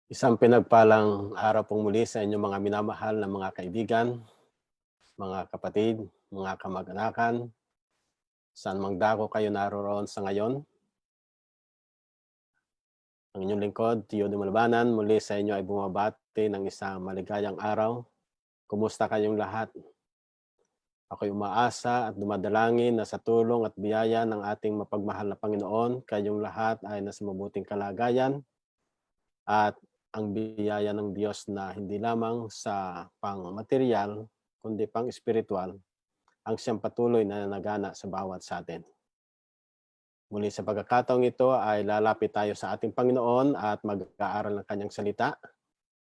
Isang pinagpalang araw pong muli sa inyong mga minamahal na mga kaibigan, mga kapatid, mga kamag-anakan, saan mang dako kayo naroroon sa ngayon. Ang inyong lingkod, Tio de Malabanan, muli sa inyo ay bumabati ng isang maligayang araw. Kumusta kayong lahat? Ako'y umaasa at dumadalangin na sa tulong at biyaya ng ating mapagmahal na Panginoon, kayong lahat ay nasa mabuting kalagayan at ang biyaya ng Diyos na hindi lamang sa pang-material, kundi pang-espiritual, ang siyang patuloy na nagana sa bawat sa atin. Muli sa pagkakataong ito ay lalapit tayo sa ating Panginoon at mag-aaral ng kanyang salita.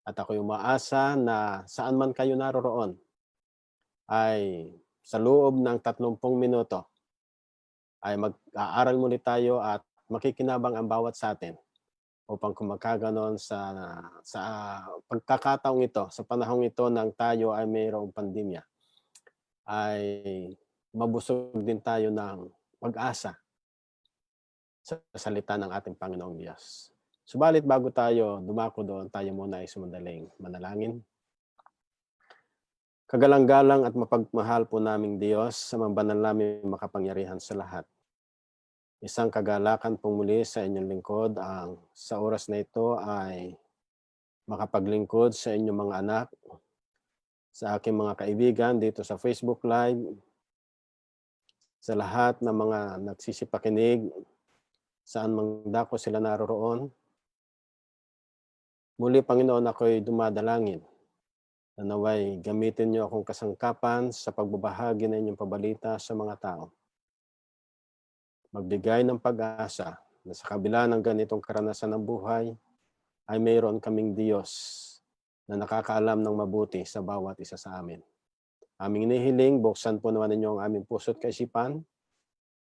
At ako'y umaasa na saan man kayo naroroon ay sa loob ng 30 minuto ay mag-aaral muli tayo at makikinabang ang bawat sa atin upang kumagkaganon sa pagkakataong ito, sa panahong ito nang tayo ay mayroong pandemya, ay mabusog din tayo ng pag-asa sa salita ng ating Panginoong Diyos. Subalit bago tayo dumako doon, tayo muna ay sumandaling manalangin. Kagalang-galang at mapagmahal po naming Diyos, sa mabanal namin makapangyarihan sa lahat. Isang kagalakan pong muli sa inyong lingkod ang sa oras na ito ay makapaglingkod sa inyong mga anak, sa aking mga kaibigan dito sa Facebook Live, sa lahat ng mga nagsisipakinig, saan mang dako sila naroroon. Muli, Panginoon, ako'y dumadalangin na naway gamitin niyo akong kasangkapan sa pagbabahagi ng inyong pabalita sa mga tao. Magbigay ng pag-asa na sa kabila ng ganitong karanasan ng buhay, ay mayroon kaming Diyos na nakakaalam ng mabuti sa bawat isa sa amin. Aming inihiling, buksan po naman ninyo ang aming puso't kaisipan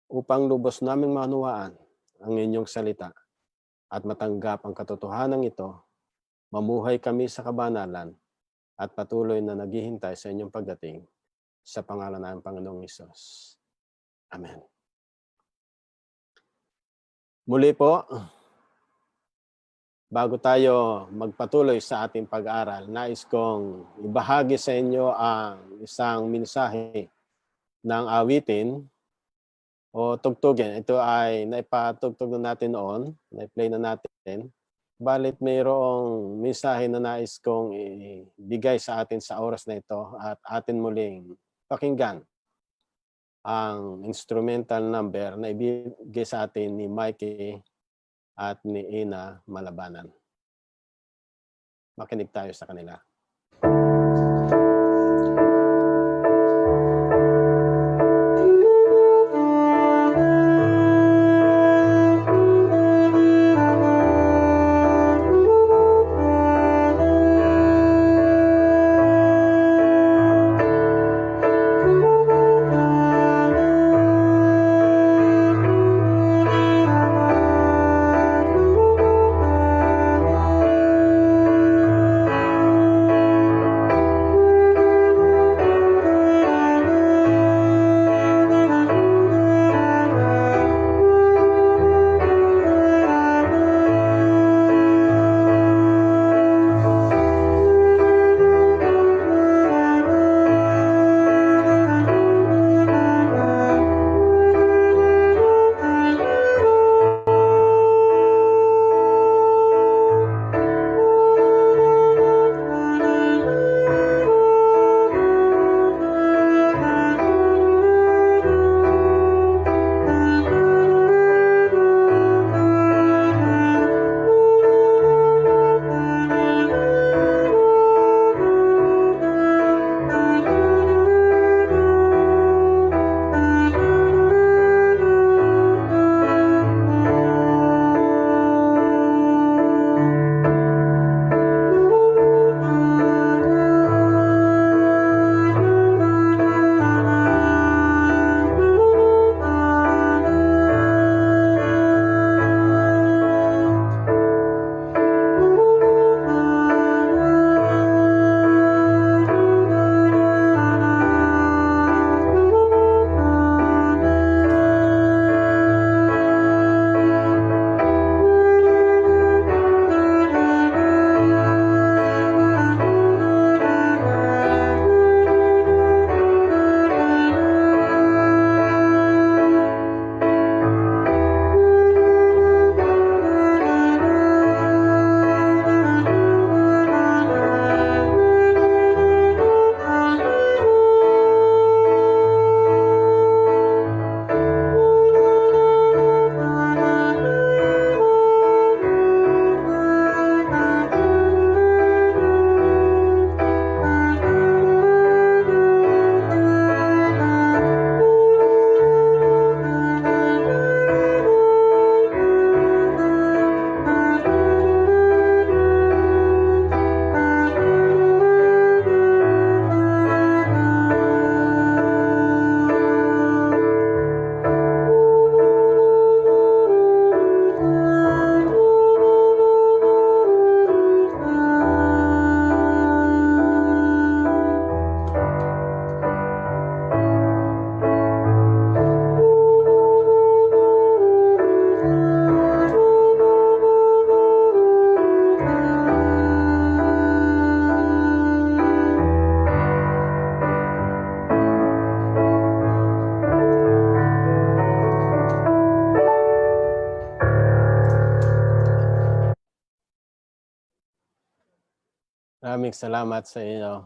upang lubos naming maunawaan ang inyong salita at matanggap ang katotohanan ito, mamuhay kami sa kabanalan at patuloy na naghihintay sa inyong pagdating sa pangalan ng Panginoong Hesus. Amen. Muli po, bago tayo magpatuloy sa ating pag-aaral, nais kong ibahagi sa inyo ang isang mensahe ng awitin o tugtugin. Ito ay naipatugtog na natin noon, na-play na natin. Balit mayroong mensahe na nais kong ibigay sa atin sa oras na ito at atin muling pakinggan ang instrumental number na ibigay sa atin ni Mikey at ni Ina Malabanan. Makinig tayo sa kanila. Maraming salamat sa inyo,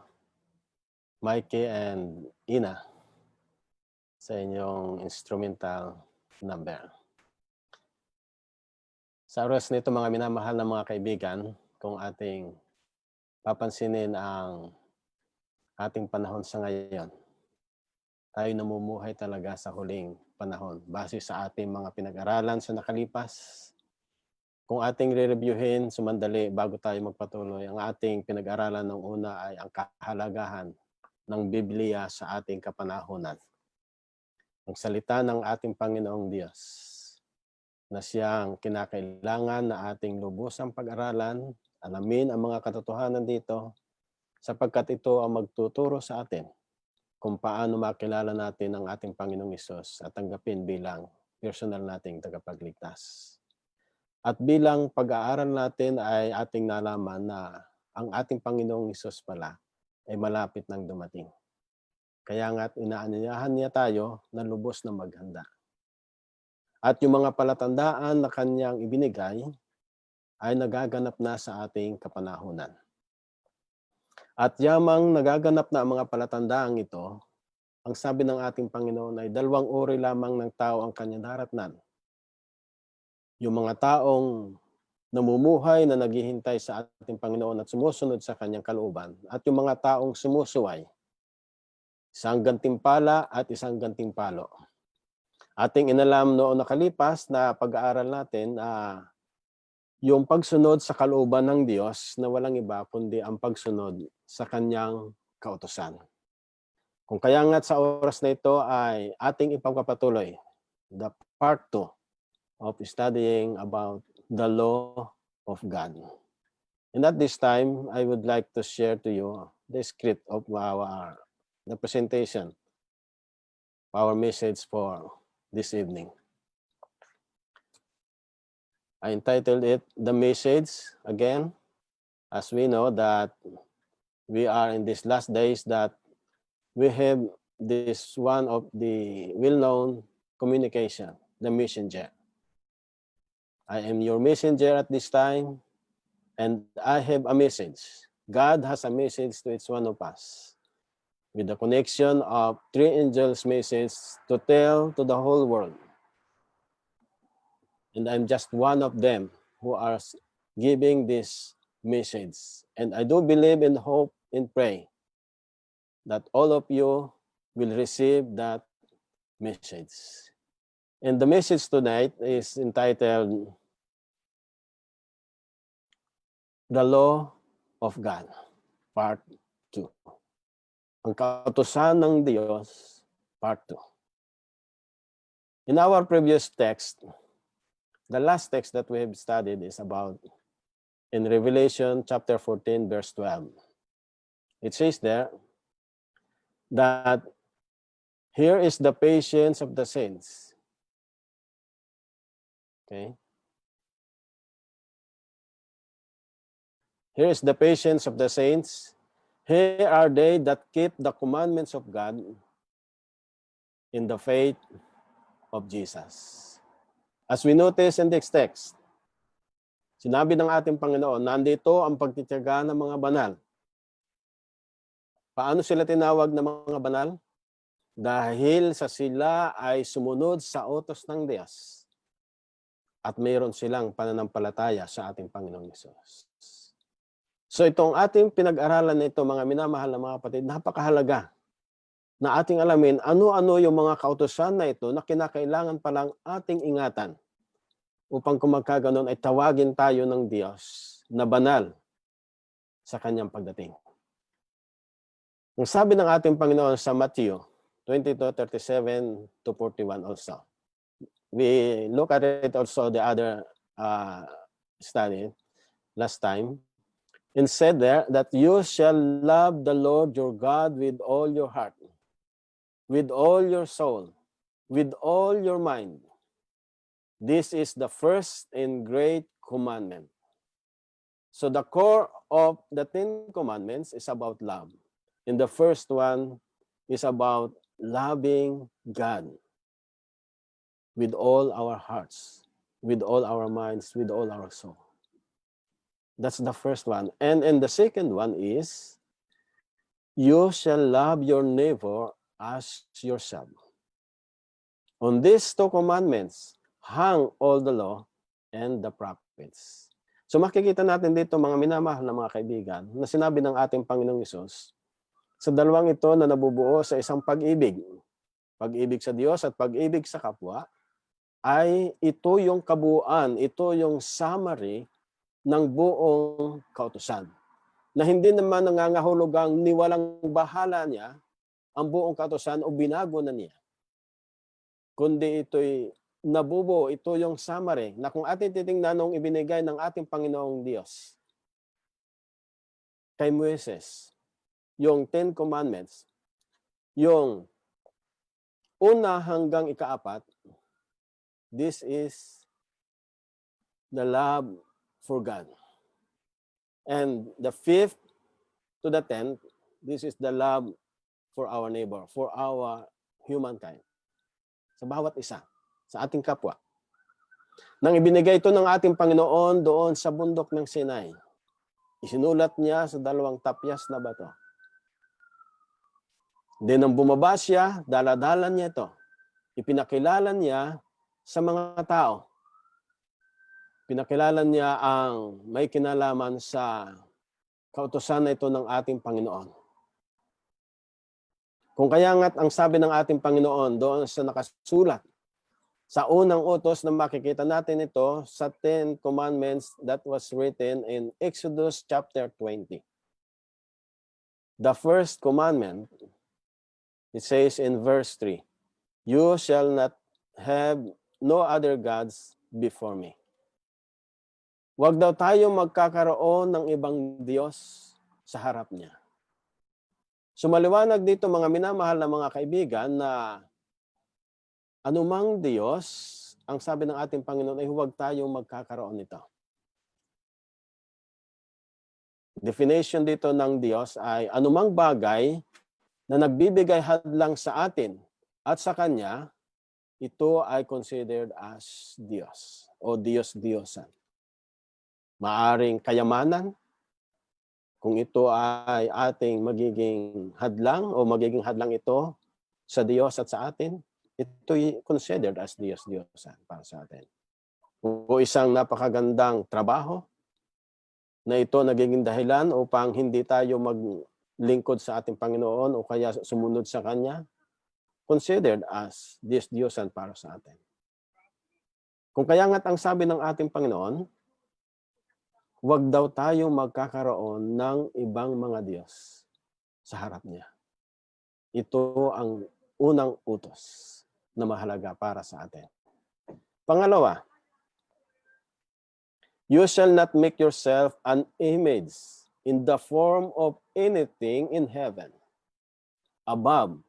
Mikey and Ina, sa inyong instrumental number. Sa oras nito mga minamahal na mga kaibigan, kung ating papansinin ang ating panahon sa ngayon, tayo namumuhay talaga sa huling panahon. Base sa ating mga pinag-aralan sa nakalipas, kung ating re-reviewin sumandali bago tayo magpatuloy, ang ating pinag-aralan ng una ay ang kahalagahan ng Biblia sa ating kapanahunan. Ang salita ng ating Panginoong Diyos na siyang kinakailangan na ating lubusang pag-aralan, alamin ang mga katotohanan dito, sapagkat ito ang magtuturo sa atin kung paano makilala natin ang ating Panginoong Hesus at tanggapin bilang personal nating tagapagligtas. At bilang pag-aaral natin ay ating nalaman na ang ating Panginoong Hesus pala ay malapit nang dumating. Kaya nga't inaanyayahan niya tayo na lubos na maghanda. At yung mga palatandaan na kanyang ibinigay ay nagaganap na sa ating kapanahunan. At yamang nagaganap na ang mga palatandaang ito, ang sabi ng ating Panginoon ay 2 uri lamang ng tao ang kanyang daratnan. Yung mga taong namumuhay na naghihintay sa ating Panginoon at sumusunod sa kanyang kalooban, at yung mga taong sumusuway, isang gantimpala at isang gantimpalo. Ating inalam noon nakalipas na pag-aaral natin yung pagsunod sa kalooban ng Diyos na walang iba kundi ang pagsunod sa kanyang kautusan. Kung kaya nga sa oras na ito ay ating ipagpapatuloy the part 2 of studying about the law of God. And at this time, I would like to share to you the script of the presentation, our message for this evening. I entitled it, The Message. Again, as we know that we are in these last days that we have this one of the well-known communication, the messenger. I am your messenger at this time, and I have a message. God has a message to each one of us, with the connection of 3 angels' message to tell to the whole world. And I'm just one of them who are giving this message. And I do believe and hope and pray that all of you will receive that message. And the message tonight is entitled, The Law of God, Part 2. Ang kautusan ng Diyos, Part 2. In our previous text, the last text that we have studied is about in Revelation chapter 14, verse 12. It says there that here is the patience of the saints. Okay? Here is the patience of the saints. Here are they that keep the commandments of God in the faith of Jesus. As we notice in this text, sinabi ng ating Panginoon, nandito ang pagtitiyaga ng mga banal. Paano sila tinawag ng mga banal? Dahil sa sila ay sumunod sa utos ng Diyos at mayroon silang pananampalataya sa ating Panginoong Hesus. So itong ating pinag-aralan na ito, mga minamahal na mga kapatid, napakahalaga na ating alamin ano-ano yung mga kautusan na ito na kinakailangan palang ating ingatan upang kung magkaganon ay tawagin tayo ng Diyos na banal sa kanyang pagdating. Ang sabi ng ating Panginoon sa Matthew 22:37-41 also. We look at it also the other study last time, and said there that you shall love the Lord your God with all your heart, with all your soul, with all your mind. This is the first and great commandment. So the core of the 10 commandments is about love. And the first one is about loving God with all our hearts, with all our minds, with all our soul. That's the first one. And the second one is, you shall love your neighbor as yourself. On these two commandments hang all the law and the prophets. So makikita natin dito, mga minamahal na mga kaibigan, na sinabi ng ating Panginoong Hesus, sa dalawang ito na nabubuo sa isang pag-ibig, pag-ibig sa Diyos at pag-ibig sa kapwa, ay ito yung kabuuan, ito yung summary ng buong kautusan. Na hindi naman nangangahulugang niwalang bahala niya ang buong kautusan o binago na niya. Kundi ito'y nabubuo, ito yung summary na kung ating titingnan nung ibinigay ng ating Panginoong Diyos kay Moises, yung 10 Commandments, yung una hanggang ikaapat, this is the love for God. And the 5th to the 10th, this is the love for our neighbor, for our humankind. Sa bawat isa, sa ating kapwa. Nang ibinigay ito ng ating Panginoon doon sa bundok ng Sinai, isinulat niya sa 2 tapyas na bato. Then nang bumaba siya, daladalan niya ito. Ipinakilala niya sa mga tao. Pinakilala niya ang may kinalaman sa kautusan na ito ng ating Panginoon. Kung kaya nga't ang sabi ng ating Panginoon doon sa nakasulat, sa unang utos na makikita natin ito sa 10 Commandments that was written in Exodus chapter 20. The first commandment, it says in verse 3, "You shall not have no other gods before me." Huwag daw tayo magkakaroon ng ibang Diyos sa harap niya. So maliwanag dito, mga minamahal na mga kaibigan, na anumang Diyos, ang sabi ng ating Panginoon ay huwag tayong magkakaroon nito. Definition dito ng Diyos ay anumang bagay na nagbibigay hadlang sa atin at sa Kanya, ito ay considered as Diyos o Diyos-Diyosan. Maaring kayamanan, kung ito ay ating magiging hadlang o magiging hadlang ito sa Diyos at sa atin, ito'y considered as Diyos-Diyosan para sa atin. O isang napakagandang trabaho na ito nagiging dahilan upang hindi tayo maglingkod sa ating Panginoon o kaya sumunod sa Kanya, considered as Diyos-Diyosan para sa atin. Kung kaya nga't ang sabi ng ating Panginoon, huwag daw tayo magkakaroon ng ibang mga Diyos sa harap niya. Ito ang unang utos na mahalaga para sa atin. Pangalawa, you shall not make yourself an image in the form of anything in heaven, above,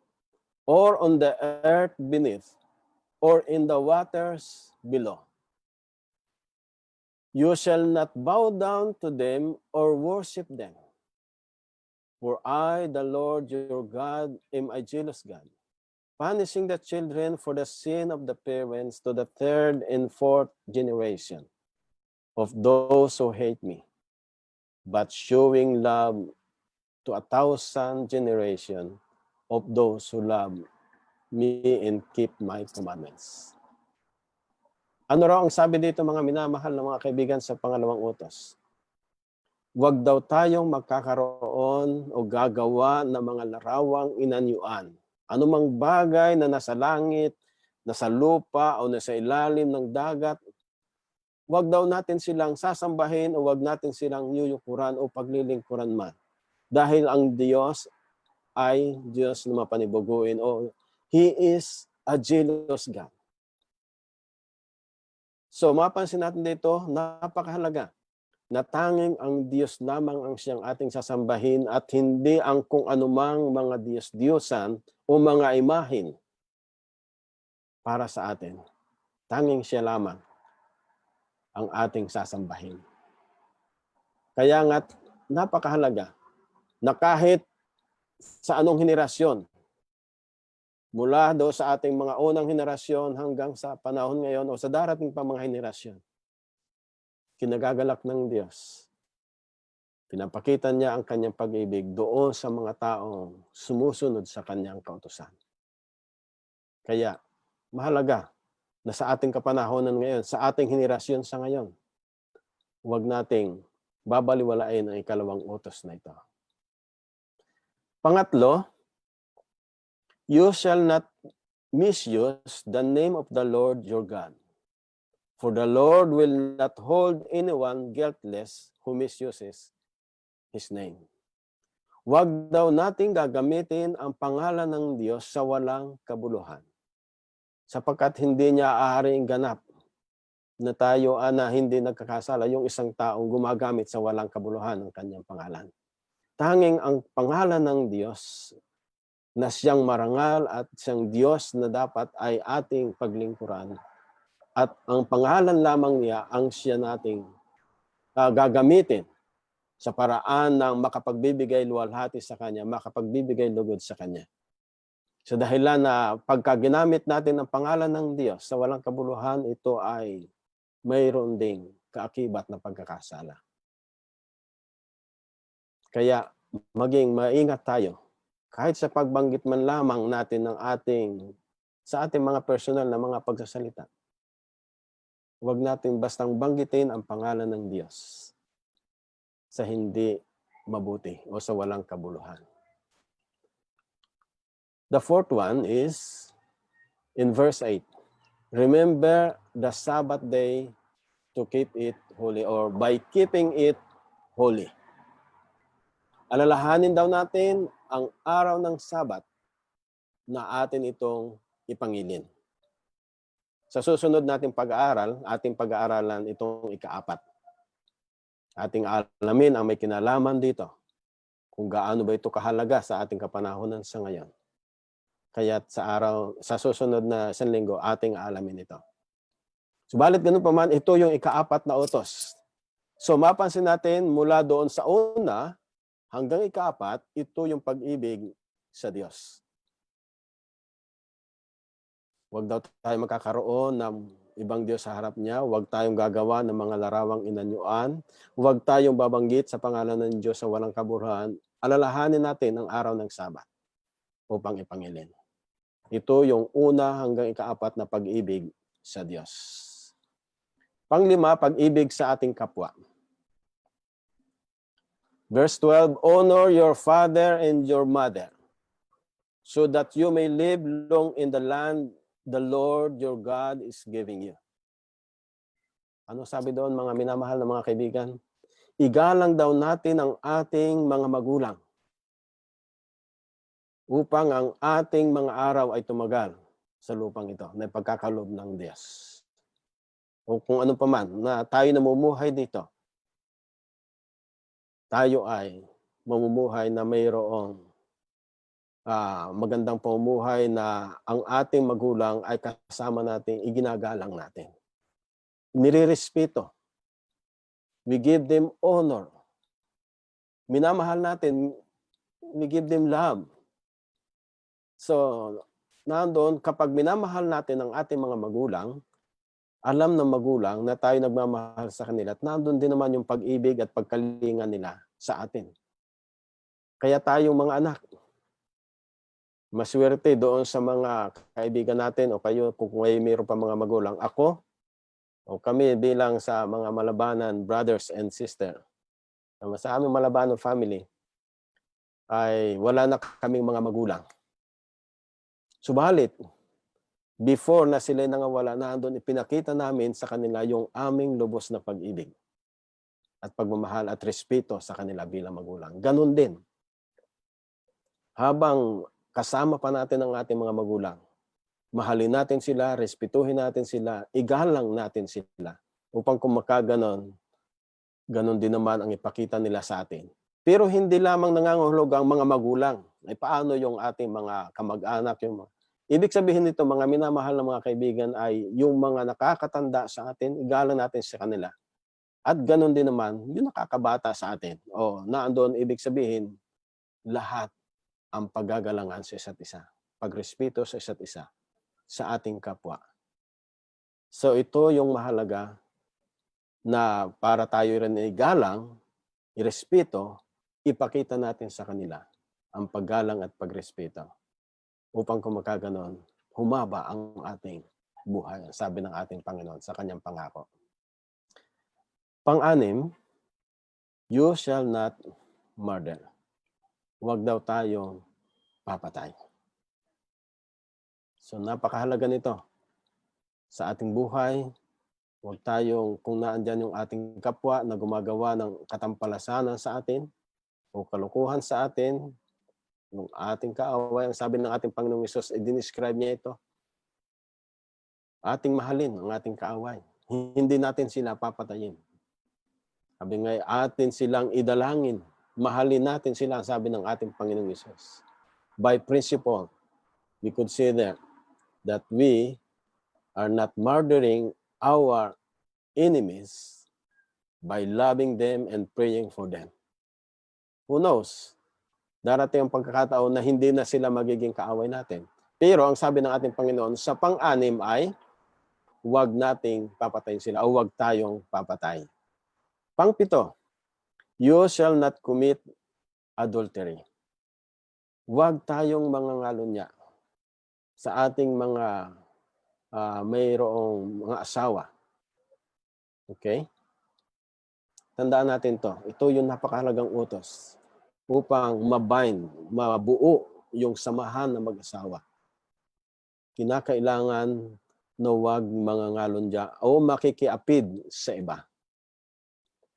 or on the earth beneath, or in the waters below. You shall not bow down to them or worship them. For I, the Lord your God, am a jealous God, punishing the children for the sin of the parents to the 3rd and 4th generation of those who hate me, but showing love to 1,000 generations of those who love me and keep my commandments. Ano raw ang sabi dito, mga minamahal na mga kaibigan, sa pangalawang utos? Huwag daw tayong magkakaroon o gagawa ng mga larawang inanyuan. Anumang bagay na nasa langit, nasa lupa, o nasa ilalim ng dagat, huwag daw natin silang sasambahin o huwag natin silang yuyukuran o paglilingkuran man. Dahil ang Diyos ay Diyos na mapanibuguin o He is a jealous God. So, mapansin natin dito, napakahalaga na tanging ang Diyos lamang ang siyang ating sasambahin at hindi ang kung anumang mga Diyos-Diyosan o mga imahin para sa atin. Tanging siya lamang ang ating sasambahin. Kaya nga't napakahalaga na kahit sa anong henerasyon, mula do sa ating mga unang henerasyon hanggang sa panahon ngayon o sa darating pa mga henerasyon, kinagagalak ng Diyos Pinapakita niya ang kanyang pag-ibig doon sa mga taong sumusunod sa kanyang kautusan. Kaya mahalaga na sa ating kapanahonan ngayon, sa ating henerasyon sa ngayon, huwag nating babaliwalain ang ikalawang utos na ito. Pangatlo, you shall not misuse the name of the Lord your God. For the Lord will not hold anyone guiltless who misuses His name. Huwag daw nating gagamitin ang pangalan ng Diyos sa walang kabuluhan. Sapagkat hindi niya aaaring ganap na tayo na hindi nagkakasala yung isang taong gumagamit sa walang kabuluhan ng kanyang pangalan. Tanging ang pangalan ng Diyos na siyang marangal at siyang Diyos na dapat ay ating paglingkuran. At ang pangalan lamang niya ang siya nating gagamitin sa paraan ng makapagbibigay luwalhati sa Kanya, makapagbibigay lugod sa Kanya. Sa dahilan na pagka ginamit natin ang pangalan ng Diyos sa walang kabuluhan, ito ay mayroon ding kaakibat na pagkakasala. Kaya maging maingat tayo. Kahit sa pagbanggit man lamang natin ng sa ating mga personal na mga pagsasalita, huwag natin bastang banggitin ang pangalan ng Diyos sa hindi mabuti o sa walang kabuluhan. The fourth one is in verse 8. Remember the Sabbath day to keep it holy, or by keeping it holy. Alalahanin daw natin ang araw ng Sabat na atin itong ipangilin. Sa susunod nating pag-aaral, ating pag-aaralan itong ikaapat. Ating alamin ang may kinalaman dito, kung gaano ba ito kahalaga sa ating kapanahonan sa ngayon. Kaya sa susunod na isang linggo, ating alamin ito. Subalit ganun pa man, ito yung ikaapat na utos. So mapansin natin mula doon sa una hanggang ikaapat, ito yung pag-ibig sa Diyos. Huwag daw tayo magkakaroon ng ibang Diyos sa harap niya. Huwag tayong gagawa ng mga larawang inanyuan. Huwag tayong babanggit sa pangalan ng Diyos sa walang kabuluhan. Alalahanin natin ang araw ng Sabat upang ipangilin. Ito yung una hanggang ikaapat na pag-ibig sa Diyos. Panglima, pag-ibig sa ating kapwa. Verse 12, honor your father and your mother, so that you may live long in the land the Lord your God is giving you. Ano sabi doon, mga minamahal na mga kaibigan? Igalang daw natin ang ating mga magulang upang ang ating mga araw ay tumagal sa lupang ito na ipagkakalob ng Diyos. O kung ano pa man na tayo namumuhay dito, tayo ay mamumuhay na mayroong magandang pamumuhay na ang ating magulang ay kasama natin, iginagalang natin. Nirirespeto. We give them honor. Minamahal natin, we give them love. So, nandoon, kapag minamahal natin ang ating mga magulang, alam ng magulang na tayo nagmamahal sa kanila at nandoon din naman yung pag-ibig at pagkalingan nila sa atin. Kaya tayong mga anak, maswerte doon sa mga kaibigan natin o kayo kung mayroon pa mga magulang. Ako o kami bilang sa mga Malabanan brothers and sister, sa aming Malabanan family, ay wala na kaming mga magulang. Subalit, before na sila nangawala, nandoon ipinakita namin sa kanila yung aming lubos na pag-ibig at pagmamahal at respeto sa kanila bilang magulang. Ganun din. Habang kasama pa natin ang ating mga magulang, mahalin natin sila, respetuhin natin sila, igalang natin sila. Upang kung makaganon, ganon din naman ang ipakita nila sa atin. Pero hindi lamang nangangahulugan ang mga magulang. Ay paano yung ating mga kamag-anak, ibig sabihin nito, mga minamahal na mga kaibigan, ay yung mga nakakatanda sa atin, igalang natin sa kanila. At ganon din naman, yung nakakabata sa atin. O naandun, ibig sabihin, lahat ang paggagalangan sa isa't isa. Pagrespeto sa isa't isa, sa ating kapwa. So ito yung mahalaga na para tayo rin igalang irespeto, ipakita natin sa kanila ang paggalang at pagrespeto upang kung magkaganon, humaba ang ating buhay, sabi ng ating Panginoon sa kanyang pangako. Pang-anim, you shall not murder. Huwag daw tayong papatay. So napakahalaga nito sa ating buhay. Huwag tayong, kung naandyan yung ating kapwa na gumagawa ng katampalasanan sa atin o kalukuhan sa atin, yung ating kaaway, ang sabi ng ating Panginoong Hesus, i-describe niya ito. Ating mahalin ang ating kaaway. Hindi natin sila papatayin. Sabi nga, atin silang idalangin. Mahalin natin sila, sabi ng ating Panginoong Hesus. By principle, we consider that we are not murdering our enemies by loving them and praying for them. Who knows? Darating ang pagkakataon na hindi na sila magiging kaaway natin. Pero ang sabi ng ating Panginoon, sa pang-anim ay huwag nating papatayin sila o huwag tayong papatay. Pang-pito, you shall not commit adultery. Huwag tayong mangangalunya sa ating mga mayroong mga asawa. Okay? Tandaan natin to. Ito yung napakahalagang utos upang mabuo yung samahan ng mag-asawa. Kinakailangan na huwag mangangalunja o makikiapid sa iba.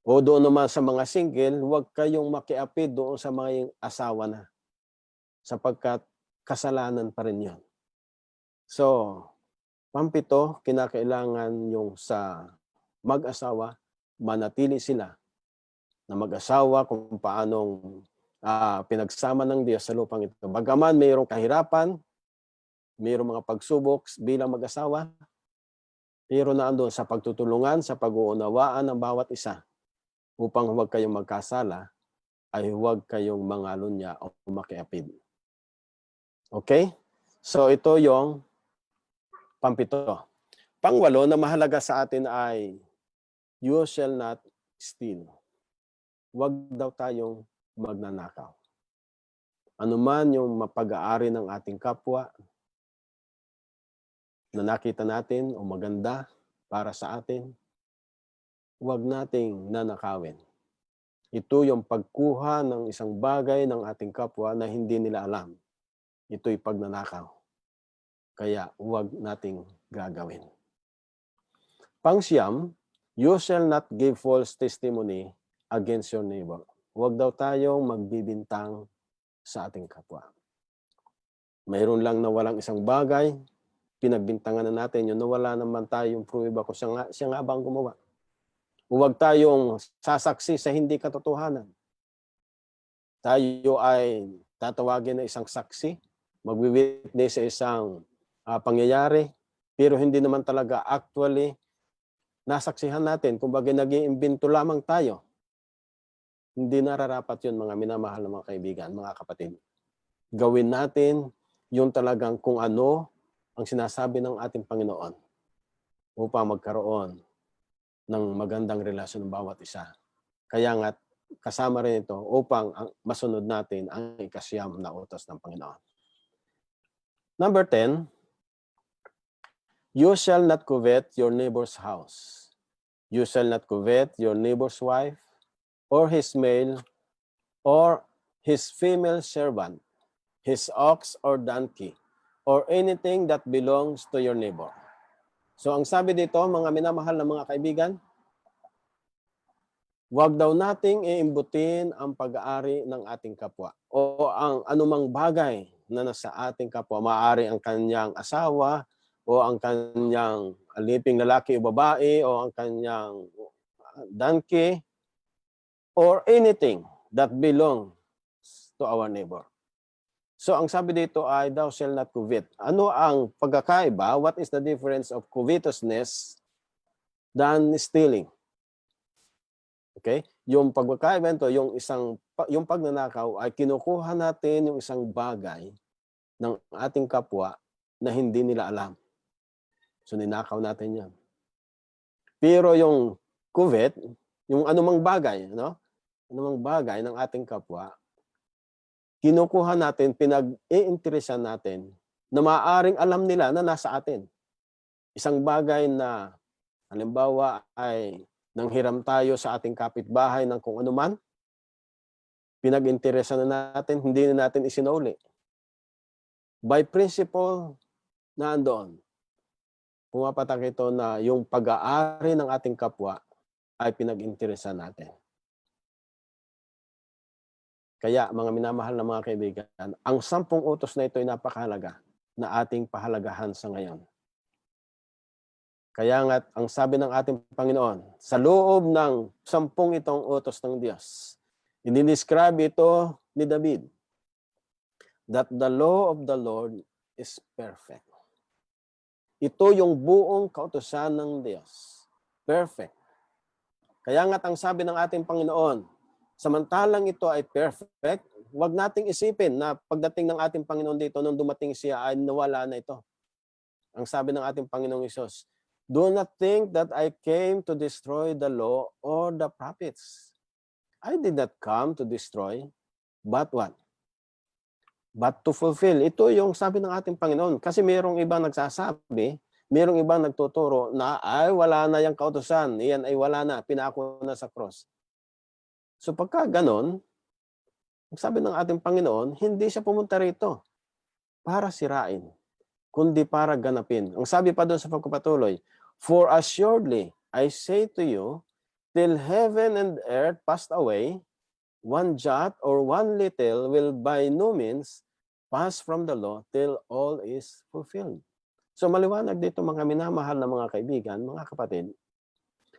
O doon naman sa mga single, huwag kayong makiapid doon sa mga asawa na. Sapagkat kasalanan pa rin yun. So, pang-pito, kinakailangan yung sa mag-asawa, manatili sila na mag-asawa kung paanong pinagsama ng Diyos sa lupang ito. Bagaman mayroong kahirapan, mayroong mga pagsubok bilang mag-asawa, pero naandun sa pagtutulungan, sa pag-uunawaan ng bawat isa upang huwag kayong magkasala, ay huwag kayong mangalunya o makiapid. Okay? So ito yung pang-pito. Pang-walo na mahalaga sa atin ay you shall not steal. Huwag daw tayong magnanakaw. Ano man yung mapag-aari ng ating kapwa na nakita natin o maganda para sa atin, huwag nating nanakawin. Ito yung pagkuha ng isang bagay ng ating kapwa na hindi nila alam. Ito'y pagnanakaw. Kaya huwag nating gagawin. Pang-siyam, you shall not give false testimony against your neighbor. Huwag daw tayong magbibintang sa ating kapwa. Mayroon lang na walang isang bagay, pinagbintangan na natin yun, na wala naman tayong pruweba kung siya nga ba ang gumawa. Huwag tayong sasaksi sa hindi katotohanan. Tayo ay tatawagin na isang saksi, magwi-witness sa isang pangyayari, pero hindi naman talaga actually nasaksihan natin. Kumbaga nag-iimbento lamang tayo. Hindi nararapat yun, mga minamahal na mga kaibigan, mga kapatid. Gawin natin yung talagang kung ano ang sinasabi ng ating Panginoon upang magkaroon ng magandang relasyon ng bawat isa. Kaya nga, kasama rin ito upang masunod natin ang ikasyam na utos ng Panginoon. Number 10, you shall not covet your neighbor's house. You shall not covet your neighbor's wife, or his male, or his female servant, his ox or donkey, or anything that belongs to your neighbor. So ang sabi dito, mga minamahal na mga kaibigan, huwag daw nating iimbutin ang pag-aari ng ating kapwa o ang anumang bagay na nasa ating kapwa. Maaari ang kanyang asawa o ang kanyang aliping lalaki o babae o ang kanyang donkey or anything that belongs to our neighbor. So ang sabi dito ay thou shall not covet. Ano ang pagkakaiba? What is the difference of covetousness than stealing? Okay? Yung pagkakaiba nito, yung pagnanakaw ay kinukuha natin yung isang bagay ng ating kapwa na hindi nila alam. So ninakaw natin 'yan. Pero yung covet, yung anumang bagay, no? anumang bagay ng ating kapwa, kinukuha natin, pinag-iinteresan natin na maaaring alam nila na nasa atin. Isang bagay na halimbawa ay nanghiram tayo sa ating kapitbahay ng kung anuman, pinag-interesan na natin, hindi na natin isinauli. By principle na andoon, pumapatak ito na yung pag-aari ng ating kapwa ay pinag-interesan natin. Kaya mga minamahal na mga kaibigan, ang 10 utos na ito ay napakahalaga na ating pahalagahan sa ngayon. Kaya nga, ang sabi ng ating Panginoon, sa loob ng 10 itong utos ng Diyos, i-describe ito ni David, that the law of the Lord is perfect. Ito yung buong kautusan ng Diyos. Perfect. Kaya nga, ang sabi ng ating Panginoon, samantalang ito ay perfect, huwag nating isipin na pagdating ng ating Panginoon dito, nung dumating siya, ay nawala na ito. Ang sabi ng ating Panginoong Hesus, do not think that I came to destroy the law or the prophets. I did not come to destroy, but what? But to fulfill. Ito yung sabi ng ating Panginoon. Kasi mayroong ibang nagsasabi, mayroong ibang nagtuturo na ay wala na yung kautusan. Iyan ay wala na, pinako na sa cross. So pagka ganon, sabi ng ating Panginoon, hindi siya pumunta rito para sirain, kundi para ganapin. Ang sabi pa doon sa pagpapatuloy, for assuredly, I say to you, till heaven and earth passed away, one jot or one little will by no means pass from the law till all is fulfilled. So maliwanag dito mga minamahal na mga kaibigan, mga kapatid,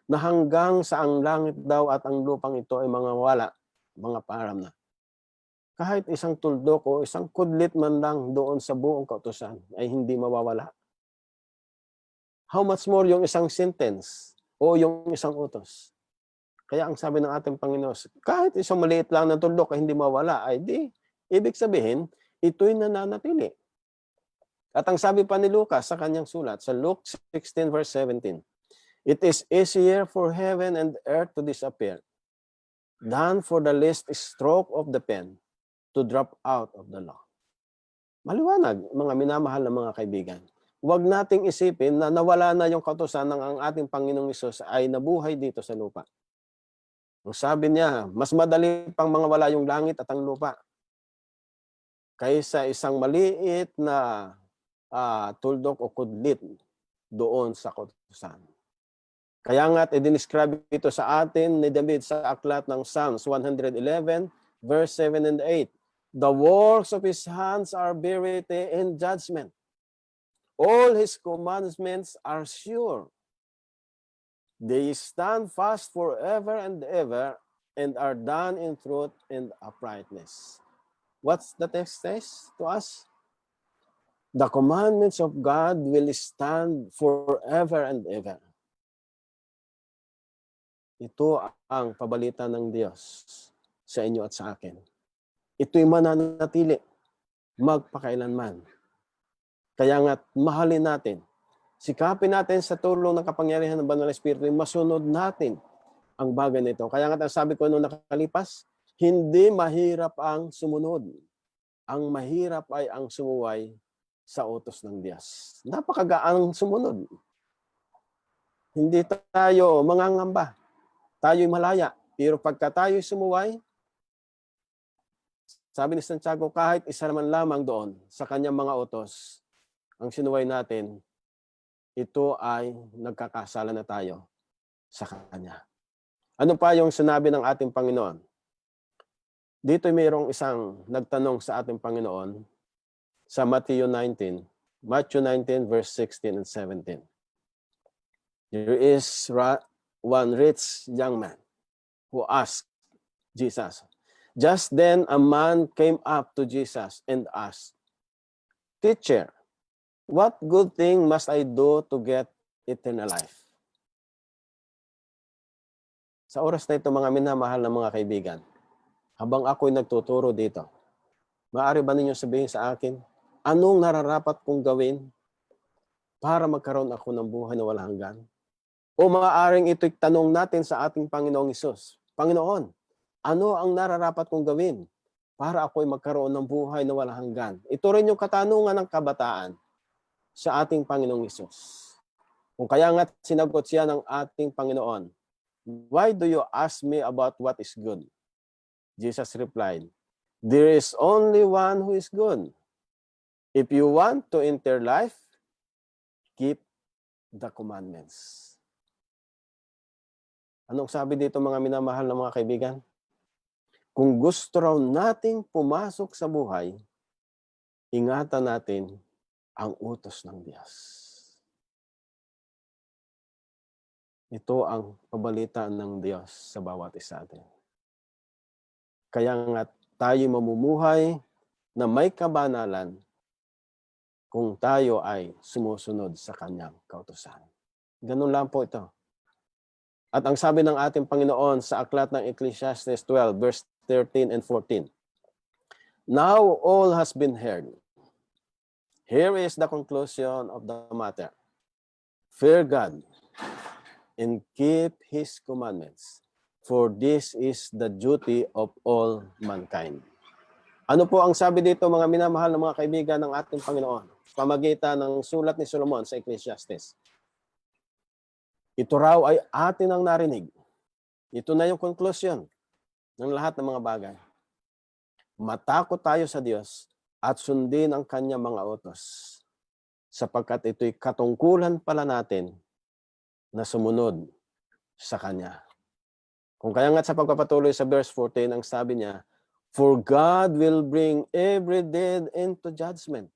na hanggang sa ang langit daw at ang lupang ito ay mga wala, mga param na. Kahit isang tuldok o isang kudlit man lang doon sa buong kautusan ay hindi mawawala. How much more yung isang sentence o yung isang utos? Kaya ang sabi ng ating Panginoon, kahit isang maliit lang na tuldok ay hindi mawala, ay di, ibig sabihin, ito'y nananatili. At ang sabi pa ni Lucas sa kanyang sulat, sa Luke 16 verse 17, it is easier for heaven and earth to disappear than for the least stroke of the pen to drop out of the law. Maliwanag, mga minamahal na mga kaibigan. Huwag nating isipin na nawala na yung kautusan ng ang ating Panginoong Hesus ay nabuhay dito sa lupa. Ang sabi niya, mas madali pang mga wala yung langit at ang lupa kaysa isang maliit na tuldok o kudlit doon sa kautusan. Kaya nga, i-describe ito sa atin ni David sa aklat ng Psalms 111, verse 7 and 8. The works of his hands are verity and judgment. All his commandments are sure. They stand fast forever and ever and are done in truth and uprightness. What's the text says to us? The commandments of God will stand forever and ever. Ito ang pabalita ng Diyos sa inyo at sa akin. Ito'y mananatili magpakailanman. Kaya nga, mahalin natin. Sikapin natin sa tulong ng kapangyarihan ng Banal na Espiritu, masunod natin ang bagay nito. Kaya nga, sabi ko nung nakalipas, hindi mahirap ang sumunod. Ang mahirap ay ang sumuway sa utos ng Diyos. Napakagaan sumunod. Hindi tayo mangangamba. Tayo'y malaya. Pero pagka tayo'y sumuway, sabi ni Santiago, kahit isa naman lamang doon sa kanyang mga utos, ang sinuway natin, ito ay nagkakasala na tayo sa Kanya. Ano pa yung sinabi ng ating Panginoon? Dito mayroong isang nagtanong sa ating Panginoon sa Matthew 19 verse 16 and 17. There is one rich young man who asked Jesus. Just then a man came up to Jesus and asked, Teacher, what good thing must I do to get eternal life? Sa oras na ito, mga minamahal na mga kaibigan, habang ako'y nagtuturo dito, maaari ba ninyo sabihin sa akin, anong nararapat kong gawin para magkaroon ako ng buhay na walang hanggan? O maaaring ito'y tanong natin sa ating Panginoong Hesus, Panginoon, Ano ang nararapat kong gawin para ako'y magkaroon ng buhay na walang hanggan? Ito rin yung katanungan ng kabataan sa ating Panginoong Hesus. Kung kaya nga sinagot siya ng ating Panginoon, "Why do you ask me about what is good?" Jesus replied, "There is only one who is good. If you want to enter life, keep the commandments." Anong sabi dito mga minamahal na mga kaibigan? Kung gusto raw nating pumasok sa buhay, ingatan natin ang utos ng Diyos. Ito ang pabalitaan ng Diyos sa bawat isa atin. Kaya nga tayo mamumuhay na may kabanalan kung tayo ay sumusunod sa kanyang kautusan. Ganun lang po ito. At ang sabi ng ating Panginoon sa aklat ng Ecclesiastes 12, verse 13 and 14, "Now all has been heard. Here is the conclusion of the matter. Fear God and keep His commandments, for this is the duty of all mankind." Ano po ang sabi dito mga minamahal na mga kaibigan ng ating Panginoon? Pamagitan ng sulat ni Solomon sa Ecclesiastes. Ito raw ay atin ang narinig. Ito na yung conclusion ng lahat ng mga bagay. Matakot tayo sa Diyos at sundin ang kanyang mga utos, sapagkat ito'y katungkulan pala natin na sumunod sa Kanya. Kung kaya nga sa pagpapatuloy sa verse 14, ang sabi niya, "For God will bring every deed into judgment,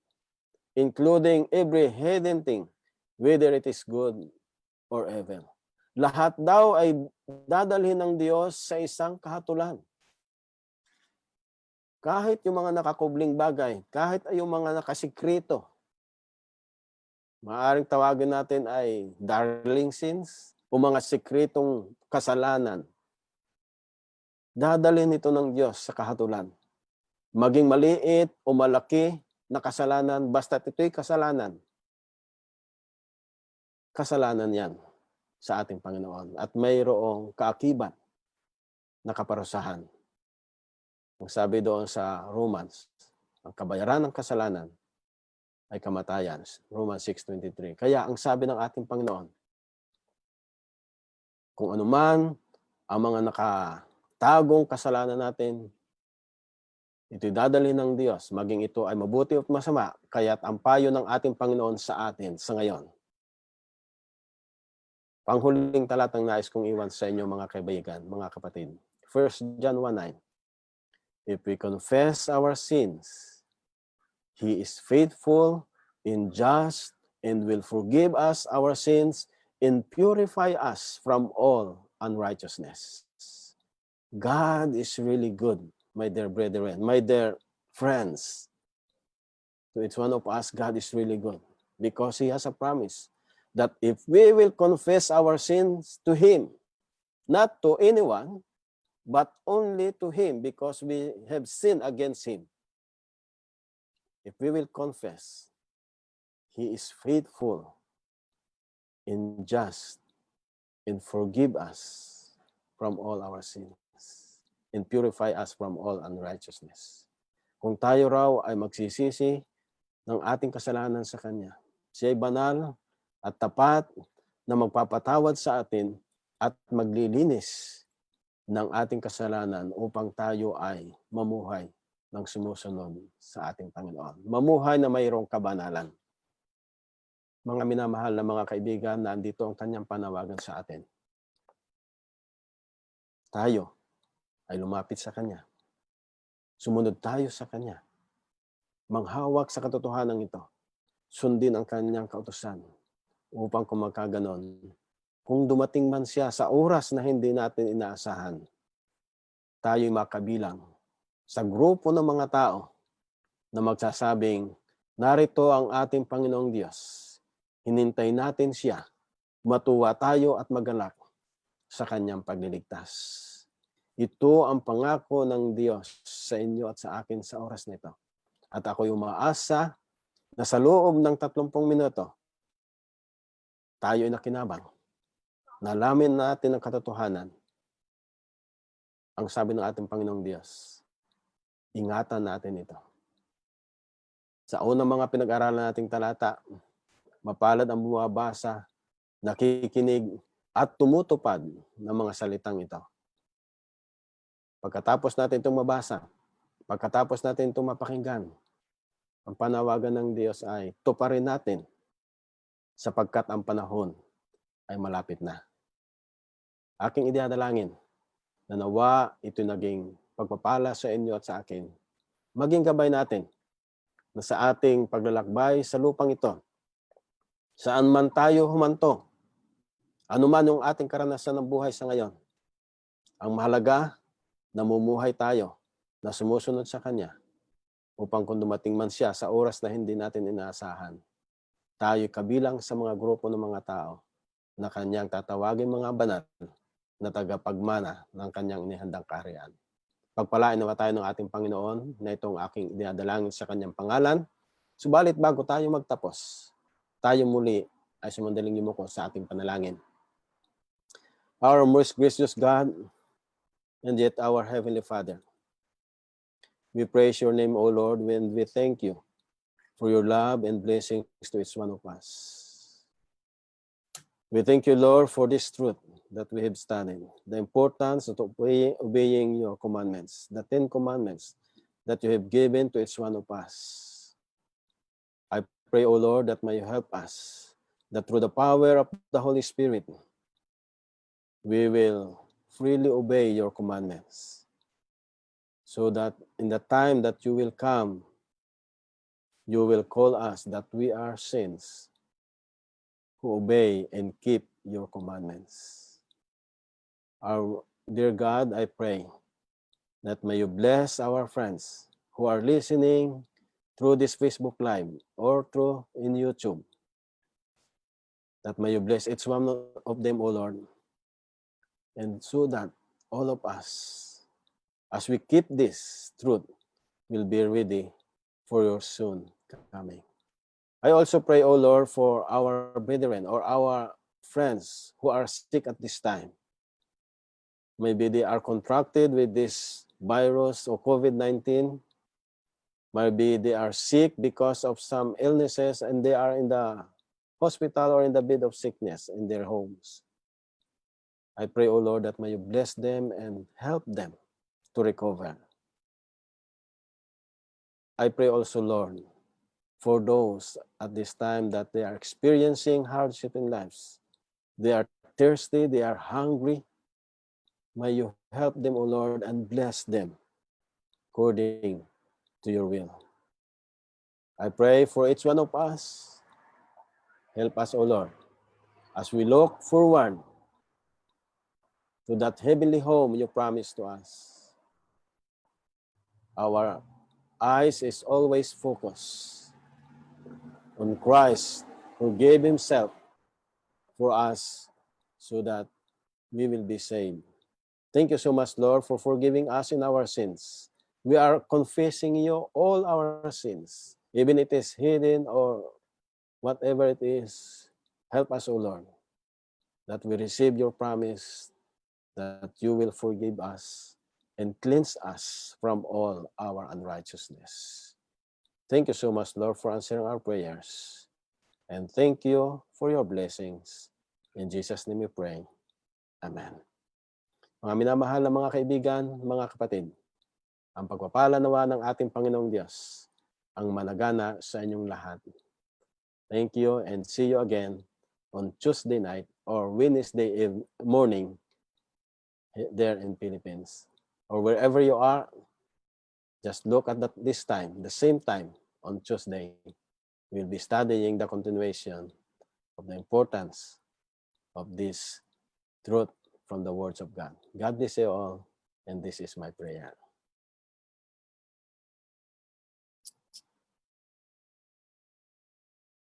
including every hidden thing, whether it is good or evil." Lahat daw ay dadalhin ng Diyos sa isang kahatulan. Kahit yung mga nakakubling bagay, kahit ay yung mga nakasikreto, maaaring tawagin natin ay darling sins o mga sikretong kasalanan, dadalhin ito ng Diyos sa kahatulan. Maging maliit o malaki na kasalanan, basta ito'y kasalanan. Kasalanan yan sa ating Panginoon. At mayroong kaakibat na kaparusahan. Ang sabi doon sa Romans, ang kabayaran ng kasalanan ay kamatayan. Romans 6:23. Kaya ang sabi ng ating Panginoon, kung anuman ang mga nakatagong kasalanan natin, ito'y dadalhin ng Diyos, maging ito ay mabuti at masama, kaya't ang payo ng ating Panginoon sa atin sa ngayon. Panghuling talatang nais kong iwan sa inyo mga kaibigan, mga kapatid. 1 John 1:9. If we confess our sins, He is faithful and just and will forgive us our sins and purify us from all unrighteousness. God is really good, my dear brethren, my dear friends. To each one of us, God is really good because He has a promise that if we will confess our sins to Him, not to anyone, but only to Him because we have sinned against Him. If we will confess, He is faithful and just and forgive us from all our sins and purify us from all unrighteousness. Kung tayo raw ay magsisisi ng ating kasalanan sa Kanya, Siya ay banal at tapat na magpapatawad sa atin at maglilinis ng ating kasalanan upang tayo ay mamuhay ng sumusunod sa ating Panginoon. Mamuhay na mayroong kabanalan. Mga minamahal na mga kaibigan, nandito ang kanyang panawagan sa atin. Tayo ay lumapit sa Kanya. Sumunod tayo sa Kanya. Manghawak sa katotohanan ito. Sundin ang Kanyang kautusan upang kung magkaganon, kung dumating man siya sa oras na hindi natin inaasahan, tayo'y makabilang sa grupo ng mga tao na magsasabing, narito ang ating Panginoong Diyos. Hinintay natin siya. Matuwa tayo at magalak sa Kanyang pagliligtas. Ito ang pangako ng Diyos sa inyo at sa akin sa oras nito. At ako'y umaasa na sa loob ng 30 minuto, tayo ay nakinabang. Nalamin natin ang katotohanan ang sabi ng ating Panginoong Diyos, ingatan natin ito. Sa unang mga pinag-aralan nating talata, mapalad ang bumabasa, nakikinig, at tumutupad ng mga salitang ito. Pagkatapos natin itong mabasa, pagkatapos natin itong mapakinggan, ang panawagan ng Diyos ay tuparin natin sapagkat ang panahon ay malapit na. Aking idadalangin na nawa ito naging pagpapala sa inyo at sa akin. Maging gabay natin na sa ating paglalakbay sa lupang ito, saan man tayo humanto, anuman yung ating karanasan ng buhay sa ngayon, ang mahalaga, namumuhay tayo na sumusunod sa Kanya upang kung dumating man siya sa oras na hindi natin inaasahan, tayo kabilang sa mga grupo ng mga tao na Kanyang tatawagin mga banal na tagapagmana ng Kanyang inihandang kaharian. Pagpalain nawa tayo ng ating Panginoon na itong aking dinadalangin sa Kanyang pangalan. Subalit bago tayo magtapos, tayo muli ay sumandaling yumuko sa ating panalangin. Our most gracious God, and yet our Heavenly Father, we praise your name, O Lord, and we thank you for your love and blessings to each one of us. We thank you, Lord, for this truth that we have studied, the importance of obeying your commandments, the 10 commandments that you have given to each one of us. I pray, O Lord, that may you help us, that through the power of the Holy Spirit, we will freely obey your commandments, so that in the time that you will come, you will call us that we are saints who obey and keep your commandments. Our dear God, I pray that may you bless our friends who are listening through this Facebook Live or through in YouTube. That may you bless each one of them, O Lord, and so that all of us, as we keep this truth, will be ready for your soon coming. I also pray, O Lord, for our brethren or our friends who are sick at this time. Maybe they are contracted with this virus or COVID-19. Maybe they are sick because of some illnesses and they are in the hospital or in the bed of sickness in their homes. I pray, O Lord, that may you bless them and help them to recover. I pray also, Lord, for those at this time that they are experiencing hardship in lives. They are thirsty, they are hungry. May you help them, O Lord, and bless them according to your will. I pray for each one of us. Help us, O Lord, as we look forward to that heavenly home you promised to us. Our eyes is always focused on Christ who gave himself for us so that we will be saved. Thank you so much, Lord, for forgiving us in our sins. We are confessing you all our sins, even it is hidden or whatever it is. Help us, O Lord, that we receive your promise that you will forgive us and cleanse us from all our unrighteousness. Thank you so much, Lord, for answering our prayers. And thank you for your blessings. In Jesus' name we pray. Amen. Mga minamahal na mga kaibigan, mga kapatid, ang pagpapala nawa ng ating Panginoong Diyos ang managana sa inyong lahat. Thank you and see you again on Tuesday night or Wednesday morning there in Philippines. Or wherever you are, just look at this time, the same time on Tuesday. We'll be studying the continuation of the importance of this truth from the words of God. God bless you all, and this is my prayer.